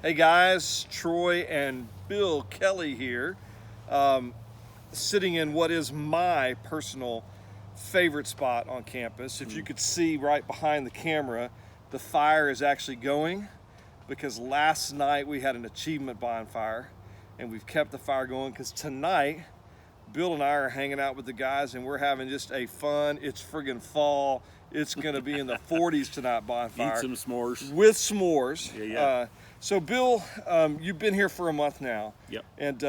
Hey guys, Troy and Bill Kelly here, sitting in what is my personal favorite spot on campus. If you could see right behind the camera, the fire is actually going because last night we had an achievement bonfire and we've kept the fire going because tonight Bill and I are hanging out with the guys and we're having just a fun, it's friggin' fall, it's gonna be in the 40s tonight bonfire. Eat some s'mores. With s'mores. Yeah. So Bill, you've been here for a month now. Yep. And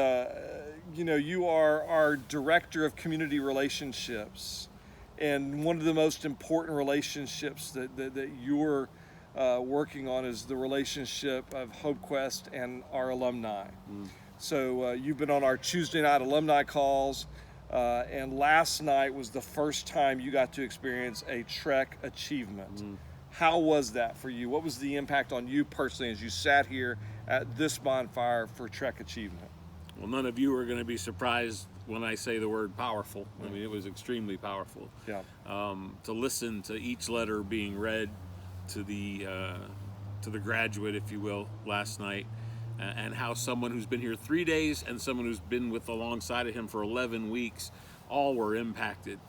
you are our director of community relationships. And one of the most important relationships that you're working on is the relationship of Hope Quest and our alumni. So you've been on our Tuesday night alumni calls, and last night was the first time you got to experience a Trek achievement. How was that for you? What was the impact on you personally as you sat here at this bonfire for Trek achievement? Well, none of you are going to be surprised when I say the word powerful. I mean, it was extremely powerful. Yeah. To listen to each letter being read to the graduate, if you will, last night, and how someone who's been here 3 days and someone who's been with alongside of him for 11 weeks, all were impacted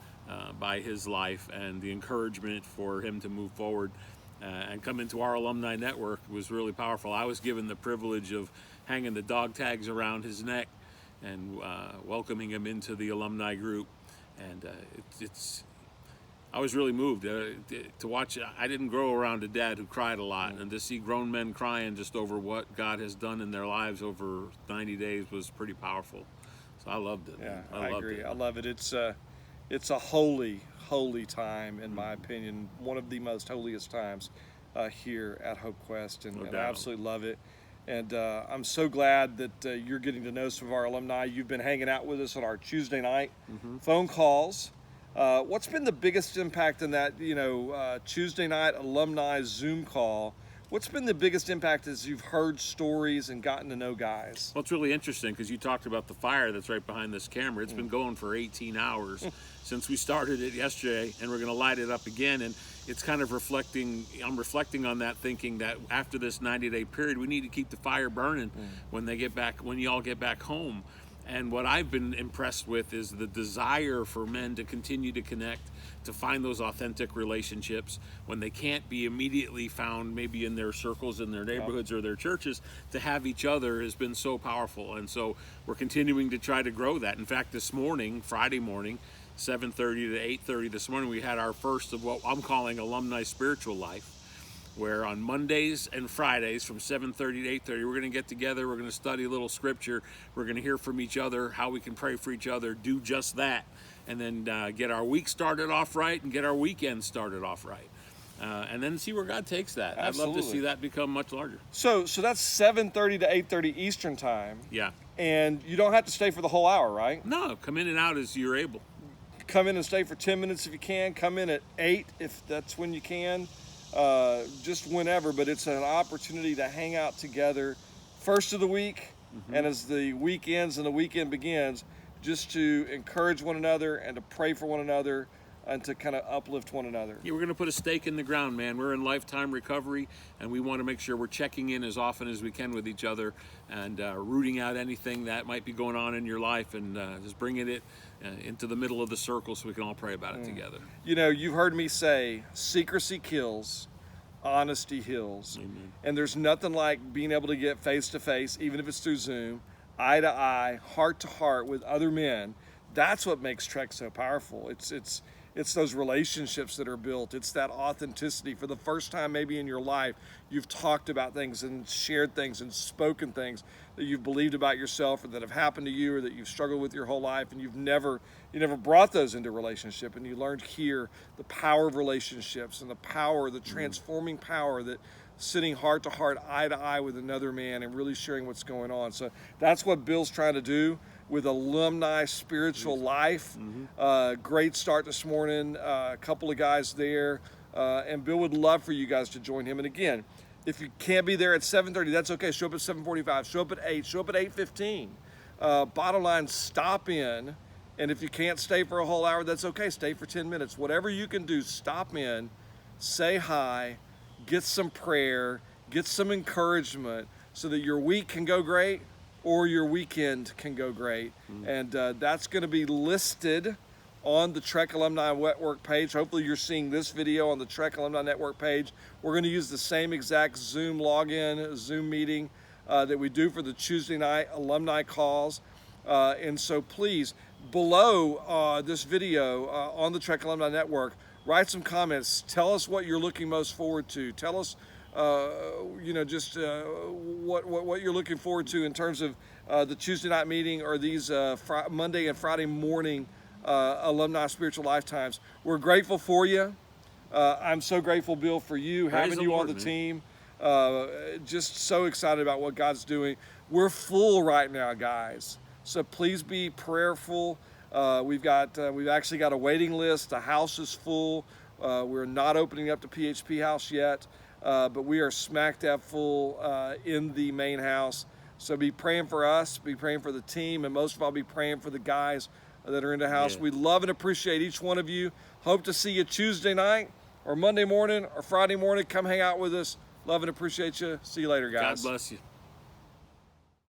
by his life, and the encouragement for him to move forward and come into our alumni network was really powerful. I was given the privilege of hanging the dog tags around his neck and welcoming him into the alumni group, and I was really moved to watch. I didn't grow around a dad who cried a lot, and to see grown men crying just over what God has done in their lives over 90 days was pretty powerful. So I loved it. Yeah, I loved agree. it. I love it. It's a holy time, in my opinion, one of the most holiest times here at Hope Quest, and I absolutely love it. And I'm so glad that you're getting to know some of our alumni. You've been hanging out with us on our Tuesday night phone calls. What's been the biggest impact in that, Tuesday night alumni Zoom call? What's been the biggest impact as you've heard stories and gotten to know guys? Well, it's really interesting because you talked about the fire that's right behind this camera. It's been going for 18 hours since we started it yesterday, and we're going to light it up again. And it's kind of I'm reflecting on that, thinking that after this 90-day period, we need to keep the fire burning when y'all get back home. And what I've been impressed with is the desire for men to continue to connect, to find those authentic relationships when they can't be immediately found maybe in their circles, in their neighborhoods or their churches. To have each other has been so powerful. And so we're continuing to try to grow that. In fact, this morning, Friday morning, 7:30 to 8:30 this morning, we had our first of what I'm calling Alumni Spiritual Life, where on Mondays and Fridays from 7:30 to 8:30, we're going to get together, we're going to study a little scripture, we're going to hear from each other, how we can pray for each other, do just that, and then get our week started off right and get our weekend started off right. And then see where God takes that. Absolutely. I'd love to see that become much larger. So that's 7:30 to 8:30 Eastern time. Yeah. And you don't have to stay for the whole hour, right? No, come in and out as you're able. Come in and stay for 10 minutes if you can. Come in at 8 if that's when you can. Just whenever, but it's an opportunity to hang out together first of the week, and as the week ends and the weekend begins, just to encourage one another and to pray for one another and to kind of uplift one another. Yeah, we're going to put a stake in the ground, man. We're in lifetime recovery, and we want to make sure we're checking in as often as we can with each other and rooting out anything that might be going on in your life, and just bringing it into the middle of the circle so we can all pray about it together. You've heard me say, secrecy kills, honesty heals. Amen. And there's nothing like being able to get face to face, even if it's through Zoom, eye to eye, heart to heart with other men. That's what makes Trek so powerful. It's those relationships that are built. It's that authenticity. For the first time maybe in your life, you've talked about things and shared things and spoken things that you've believed about yourself or that have happened to you or that you've struggled with your whole life, and you never brought those into relationship. And you learned here the power of relationships and the transforming power that sitting heart to heart, eye to eye with another man and really sharing what's going on. So that's what Bill's trying to do with Alumni Spiritual Life. Great start this morning. A couple of guys there. And Bill would love for you guys to join him. And again, if you can't be there at 7:30, that's okay. Show up at 7:45. Show up at 8. Show up at 8:15. Bottom line, stop in. And if you can't stay for a whole hour, that's okay. Stay for 10 minutes. Whatever you can do, stop in, say hi, get some prayer, get some encouragement, so that your week can go great or your weekend can go great. And that's going to be listed on the Trek Alumni Network page. Hopefully you're seeing this video on the Trek Alumni Network page. We're going to use the same exact Zoom login, Zoom meeting that we do for the Tuesday night alumni calls. And so please, below this video on the Trek Alumni Network, write some comments. Tell us what you're looking most forward to. Tell us, just what you're looking forward to in terms of the Tuesday night meeting or these Monday and Friday morning alumni spiritual lifetimes. We're grateful for you. I'm so grateful, Bill, for you, having you on the team. Just so excited about what God's doing. We're full right now, guys. So please be prayerful. We've actually got a waiting list. The house is full. We're not opening up the PHP house yet, but we are smack dab full in the main house. So be praying for us, be praying for the team, and most of all, be praying for the guys that are in the house. Yeah. We love and appreciate each one of you. Hope to see you Tuesday night or Monday morning or Friday morning. Come hang out with us. Love and appreciate you. See you later, guys. God bless you.